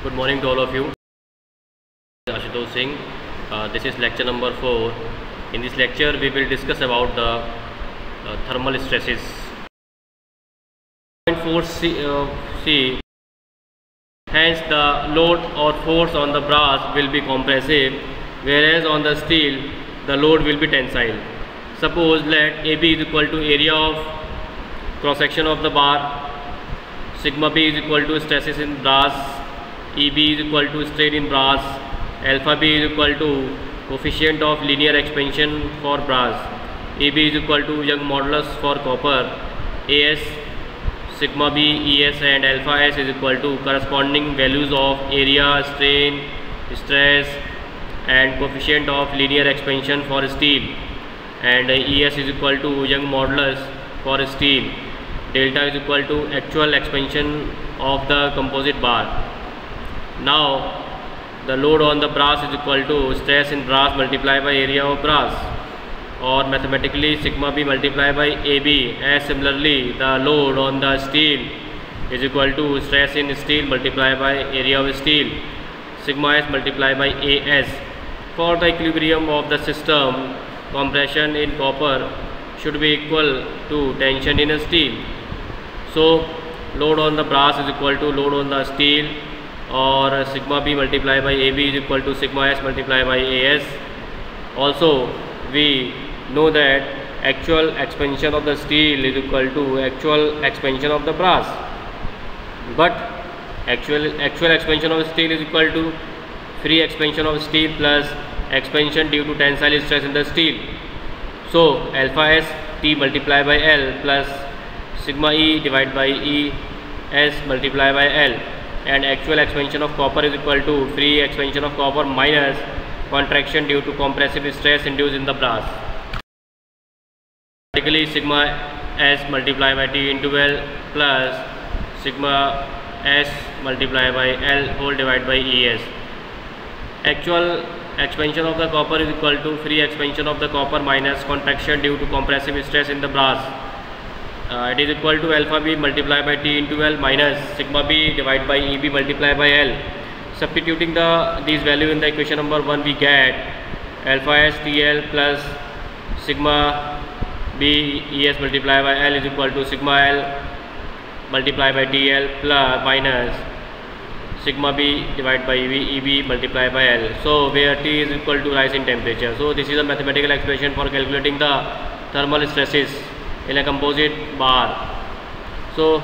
Good morning to all of you. Ashutosh Singh. This is lecture number 4. In this lecture, we will discuss about the thermal stresses. Point 4c. Hence, the load or force on the brass will be compressive, whereas on the steel, the load will be tensile. Suppose let AB is equal to area of cross section of the bar, sigma B is equal to stresses in brass, EB is equal to strain in brass, alpha B is equal to coefficient of linear expansion for brass, EB is equal to Young modulus for copper, AS, sigma B, ES and alpha S is equal to corresponding values of area, strain, stress and coefficient of linear expansion for steel, and ES is equal to Young modulus for steel. Delta is equal to actual expansion of the composite bar. Now the load on the brass is equal to stress in brass multiplied by area of brass, or mathematically sigma B multiplied by AB, as similarly the load on the steel is equal to stress in steel multiplied by area of steel, sigma S multiplied by AS. For the equilibrium of the system, compression in copper should be equal to tension in steel. So load on the brass is equal to load on the steel, or sigma B multiplied by AB is equal to sigma S multiplied by AS. Also we know that actual expansion of the steel is equal to actual expansion of the brass, but actual expansion of steel is equal to free expansion of steel plus expansion due to tensile stress in the steel. So alpha S T multiplied by L plus sigma E divided by E S multiplied by L, and actual expansion of copper is equal to free expansion of copper minus contraction due to compressive stress induced in the brass. Practically sigma S multiplied by T into L plus sigma S multiplied by L whole divided by ES. Actual expansion of the copper is equal to free expansion of the copper minus contraction due to compressive stress in the brass. It is equal to alpha B multiplied by T into L minus sigma B divided by EB multiplied by L. Substituting these value in the equation number 1, we get alpha S TL plus sigma B ES multiplied by L is equal to sigma L multiplied by TL plus minus sigma B divided by EB multiplied by L. So where T is equal to rise in temperature. So this is a mathematical expression for calculating the thermal stresses in a composite bar. So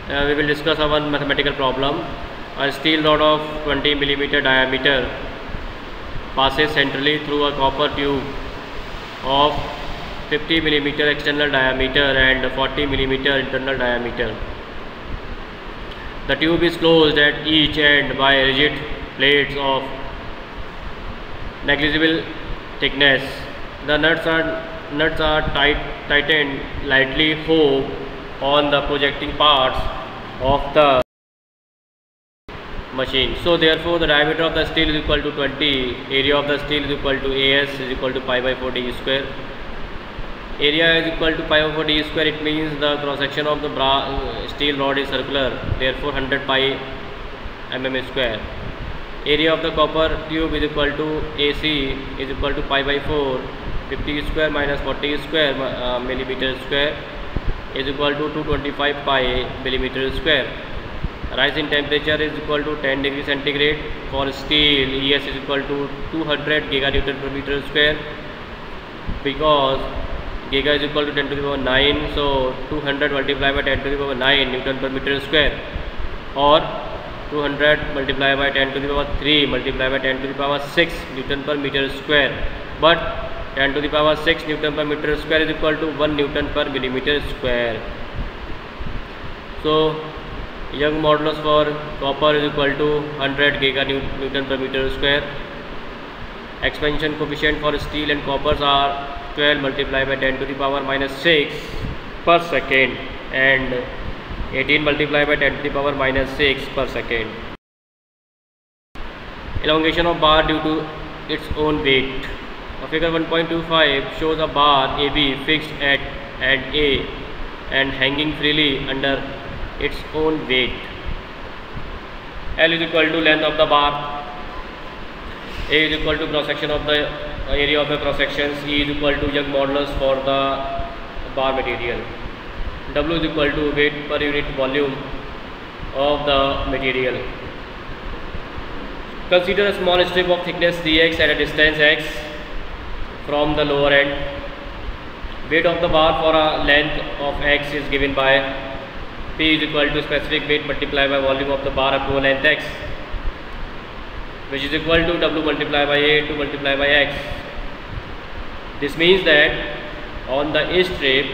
we will discuss our mathematical problem. A steel rod of 20 mm diameter passes centrally through a copper tube of 50 mm external diameter and 40 mm internal diameter. The tube is closed at each end by rigid plates of negligible thickness. The nuts are tightened lightly on the projecting parts of the machine. So therefore the diameter of the steel is equal to 20, area of the steel is equal to AS is equal to pi by 4 d square. Area is equal to pi by 4 d square. It means the cross section of the steel rod is circular, therefore 100 pi mm square. Area of the copper tube is equal to AC is equal to pi by 4 50 square minus 40 square millimeter square is equal to 225 pi millimeter square. Rise in temperature is equal to 10 degrees centigrade. For steel, ES is equal to 200 giganewton per meter square, because giga is equal to 10 to the power 9, so 200 multiplied by 10 to the power 9 Newton per meter square, or 200 multiplied by 10 to the power 3 multiplied by 10 to the power 6 Newton per meter square. But 10 to the power 6 Newton per meter square is equal to 1 Newton per millimeter square. So Young modulus for copper is equal to 100 giganewton per meter square. Expansion coefficient for steel and coppers are 12 multiplied by 10 to the power minus 6 per second and 18 multiplied by 10 to the power minus 6 per second. Elongation of bar due to its own weight. Figure 1.25 shows a bar AB fixed at end A and hanging freely under its own weight. L is equal to length of the bar, A is equal to cross section of the area of the cross sections, E is equal to Young modulus for the bar material, W is equal to weight per unit volume of the material. Consider a small strip of thickness dx at a distance x from the lower end. Weight of the bar for a length of x is given by P is equal to specific weight multiplied by volume of the bar up to a length x, which is equal to W multiplied by A to multiplied by x. This means that on the A strip,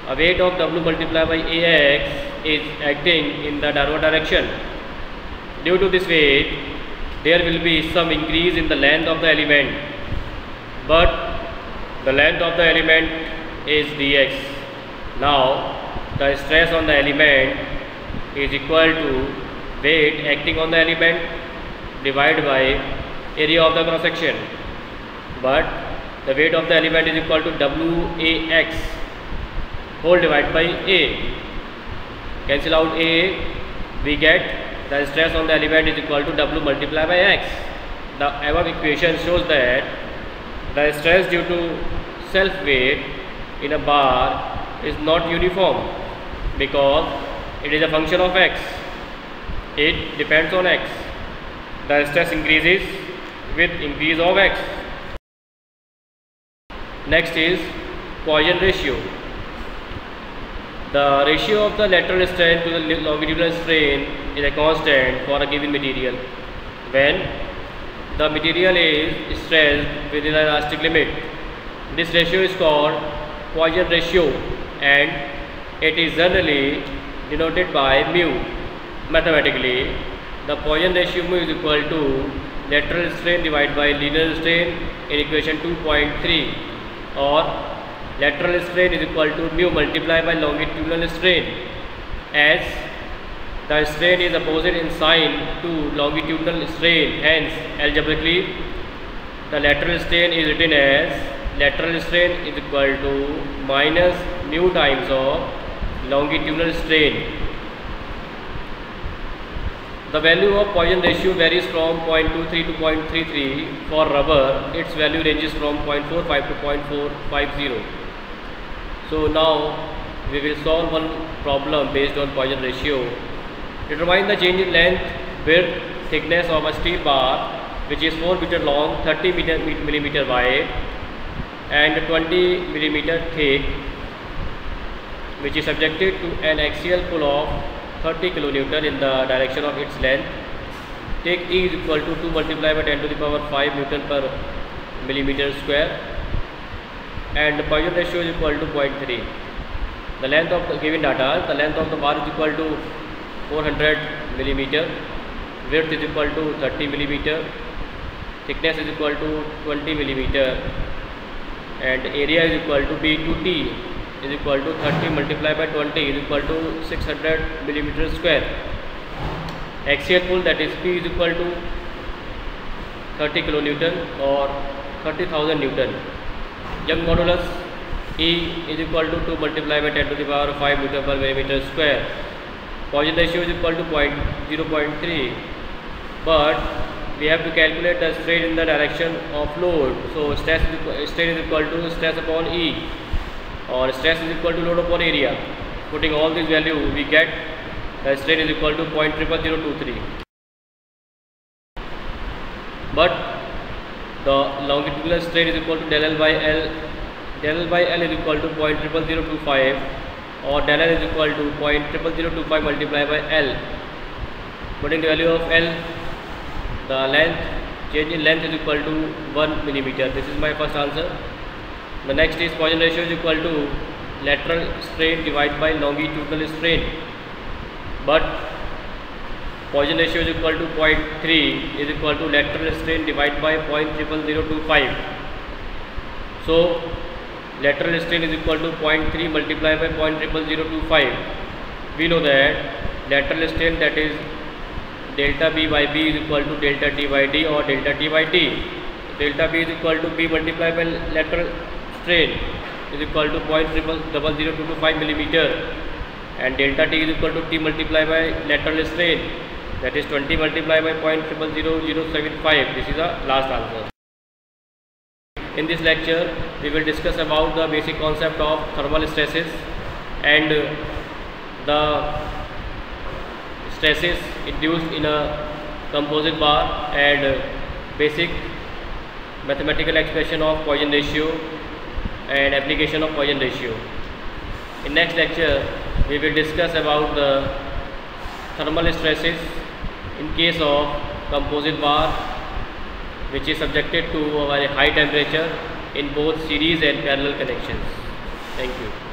a weight of W multiplied by AX is acting in the downward direction. Due to this weight, there will be some increase in the length of the element, but the length of the element is dx. Now the stress on the element is equal to weight acting on the element divided by area of the cross section, but the weight of the element is equal to WAX whole divided by A. Cancel out A, we get the stress on the element is equal to W multiplied by X. The above equation shows that the stress due to self weight in a bar is not uniform because it is a function of X. It depends on X. The stress increases with increase of X. Next is Poisson ratio. The ratio of the lateral strain to the longitudinal strain is a constant for a given material when the material is stressed within an elastic limit. This ratio is called Poisson ratio and it is generally denoted by mu. Mathematically, the Poisson ratio mu is equal to lateral strain divided by linear strain in equation 2.3, or lateral strain is equal to mu multiplied by longitudinal strain, as the strain is opposite in sign to longitudinal strain. Hence, algebraically, the lateral strain is written as lateral strain is equal to minus mu times of longitudinal strain. The value of Poisson ratio varies from 0.23 to 0.33 for rubber. Its value ranges from 0.45 to 0.450. So now we will solve one problem based on Poisson ratio. Determine the change in length, width, thickness of a steel bar which is 4 meter long, 30 millimeter wide and 20 millimeter thick, which is subjected to an axial pull of 30 kilonewton in the direction of its length. Take E is equal to 2 multiplied by 10 to the power 5 Newton per millimeter square and the Poisson ratio is equal to 0.3. The length of the given data, the length of the bar is equal to 400 millimeter, width is equal to 30 millimeter, thickness is equal to 20 millimeter and area is equal to B to T is equal to 30 multiplied by 20 is equal to 600 millimeter square. Axial pull, that is P, is equal to 30 kilonewton or 30,000 Newton. Young modulus E is equal to 2 multiplied by 10 to the power 5 Newton per millimeter square. Poisson ratio is equal to 0.3, but we have to calculate the strain in the direction of load. So strain is equal to stress upon E, or stress is equal to load upon area. Putting all these value, we get the strain is equal to 0.0023. But the longitudinal strain is equal to del L by L. Del L by L is equal to 0.0025, or del L is equal to 0.0025 multiplied by L. Putting the value of L, the length, change in length is equal to 1 millimeter. This is my first answer. The next is Poisson ratio is equal to lateral strain divided by longitudinal strain, but Poisson ratio is equal to 0.3 is equal to lateral strain divided by 0.0025. So lateral strain is equal to 0.3 multiplied by 0.0025. We know that lateral strain, that is delta B by B, is equal to delta T by D or delta T by T. Delta B is equal to B multiplied by lateral strain is equal to 0.0025 millimeter, and delta T is equal to T multiplied by lateral strain that is 20 multiplied by 0.000075. This is the last answer. In this lecture we will discuss about the basic concept of thermal stresses and the stresses induced in a composite bar and basic mathematical expression of Poisson ratio and application of Poisson ratio. In next lecture we will discuss about the thermal stresses in case of composite bar which is subjected to a very high temperature in both series and parallel connections. Thank you.